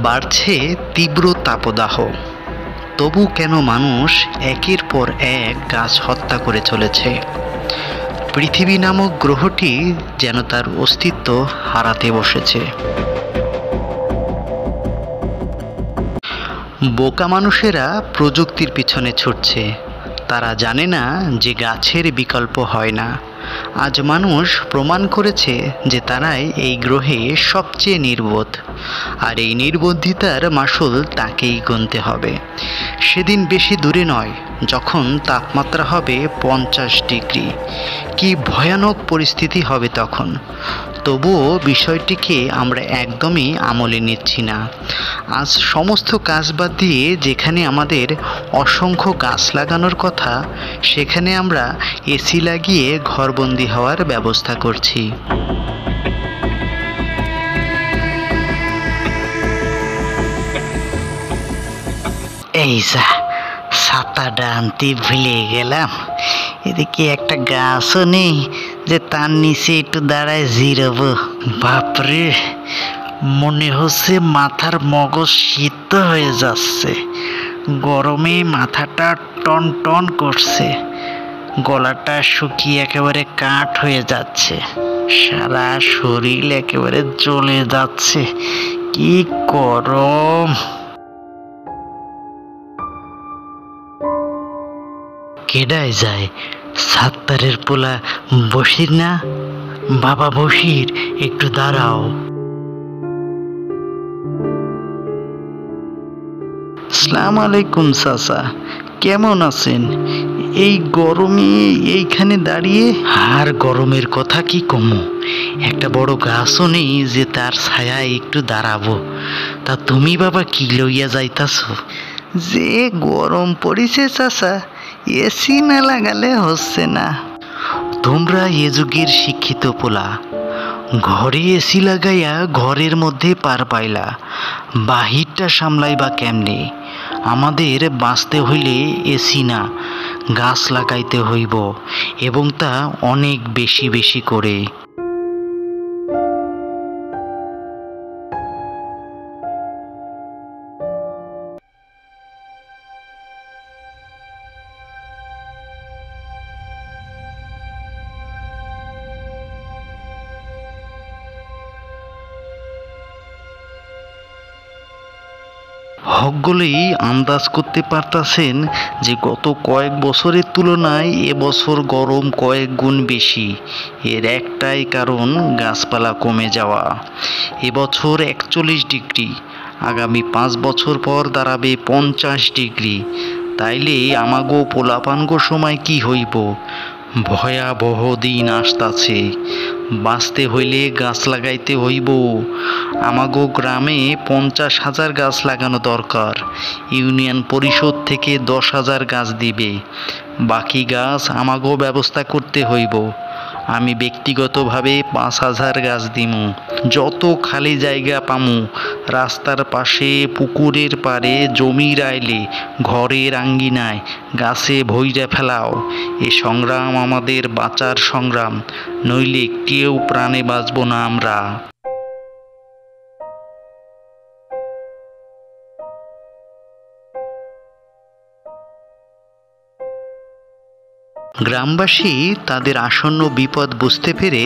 বাড়ছে তীব্র তাপদাহ, তবু কেন মানুষ একের পর এক গাছ হত্যা করে চলেছে? পৃথিবী নামক গ্রহটি যেন তার অস্তিত্ব হারাতে বসেছে। বোকা মানুষেরা প্রযুক্তির পিছনে ছুটছে, তারা জানে না যে গাছের বিকল্প হয় না। আজ মানুষ প্রমাণ করেছে যে তারাই এই গ্রহে সবচেয়ে নির্বোধ, আর এই নির্বুদ্ধিতার মাসুল তাকেই গুনতে হবে। সেদিন বেশি দূরে নয় যখন তাপমাত্রা হবে 50 ডিগ্রি। কি ভয়ানক পরিস্থিতি হবে তখন! তবুও বিষয়টিকে আমরা একদমই আমলে নিচ্ছি না। আজ সমস্ত কাজ বাদ দিয়ে যেখানে আমাদের অসংখ্য গাছ লাগানোর কথা, সেখানে আমরা এসি লাগিয়ে ঘরবন্দি হওয়ার ব্যবস্থা করছি। এই যা, ছাতাটা আনতে ভুলে গেলাম। এদিকে একটা গাছও নেই যে তার নিচে একটু দাঁড়ায় জিরাবো। বাপরে, মনে হচ্ছে মাথার মগজ সিদ্ধ হয়ে যাচ্ছে। গরমে মাথাটা টন টন করছে, গলাটা শুকিয়ে একেবারে কাঠ হয়ে যাচ্ছে, সারা শরীর একেবারে জ্বলে যাচ্ছে। কি গরম! কেডায় যায়? সাত্তারের পোলা বসির না? বাবা বসির, একটু দাঁড়াও। আসসালামু আলাইকুম চাচা, কেমন আছেন? এই গরমে এইখানে দাঁড়িয়ে? আর গরমের কথা কি কমু, একটা বড় গাছও নেই যে তার ছায়ায় একটু দাঁড়াবো। তা তুমি বাবা কি লইয়া যাইতাছ? যে গরম পড়িছে চাচা, এসি না লাগালে হচ্ছে না। তোমরা এ যুগের শিক্ষিত পোলা, ঘরে এসি লাগাইয়া ঘরের মধ্যে পার পাইলা, বাহিরটা সামলাইবা কেমনে? আমাদের বাঁচতে হইলে এসি না, গাছ লাগাইতে হইব, এবং তা অনেক বেশি বেশি করে। সকলেই আন্দাজ করতে পারতাছেন যে গত কয়েক বছরের তুলনায় এবছর গরম কয়েক গুণ বেশি। এর একটাই কারণ, গাছপালা কমে যাওয়া। এবছর 41 ডিগ্রি, আগামী 5 বছর পর দাঁড়াবে 50 ডিগ্রি। তাইলে আমাগো পোলাপানগো সময় কি হইব? ভয়াবহ দিন আসতাছে। বাঁচতে হইলে গাছ লাগাইতে হইব। আমাগো গ্রামে 50,000 গাছ লাগানো দরকার। ইউনিয়ন পরিষদ থেকে 10,000 গাছ দিবে, বাকি গাছ আমাগো ব্যবস্থা করতে হইব। আমি ব্যক্তিগতভাবে 5,000 গাছ দিমু। যত খালি জায়গা পামু, রাস্তার পাশে, পুকুরের পাড়ে, জমির আইলে, ঘরের আঙ্গিনায় গাছে ভইরা ফেলাও। এ সংগ্রাম আমাদের বাঁচার সংগ্রাম, নইলে কেউ প্রাণে বাঁচব না আমরা। গ্রামবাসী তাদের আসন্ন বিপদ বুঝতে পেরে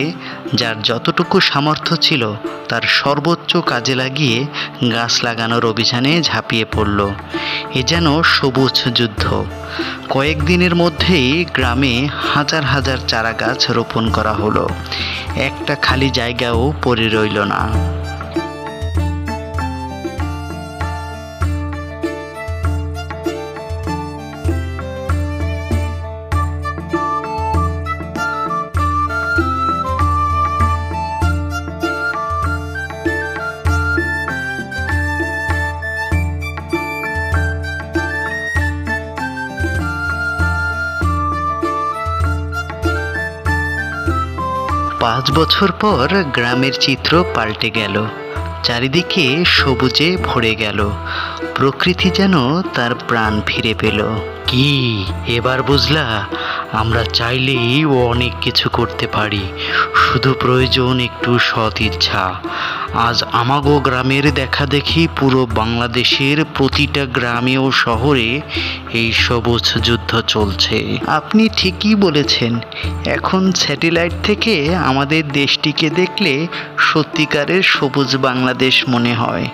যার যতটুকু সামর্থ্য ছিল তার সর্বোচ্চ কাজে লাগিয়ে গাছ লাগানোর অভিযানে ঝাঁপিয়ে পড়ল। এ যেন সবুজ যুদ্ধ। কয়েকদিনের মধ্যেই গ্রামে হাজার হাজার চারা গাছ রোপণ করা হলো। একটা খালি জায়গাও পড়ে রইল না। 5 বছর পর গ্রামের চিত্র পাল্টে গেল। চারিদিকে সবুজে ভরে গেল। প্রকৃতি যেন তার প্রাণ ফিরে পেল। কি এবার বুঝলা? আমরা চাইলেই অনেক কিছু করতে পারি, শুধু প্রয়োজন একটু সৎ ইচ্ছা। আজ আমাগো গ্রামের দেখা দেখি পুরো বাংলাদেশের প্রতিটা গ্রামে ও শহরে এই সবুজ যুদ্ধ চলছে। আপনি ঠিকই বলেছেন, এখন স্যাটেলাইট থেকে আমাদের দেশটিকে দেখলে সত্যিকারের সবুজ বাংলাদেশ মনে হয়।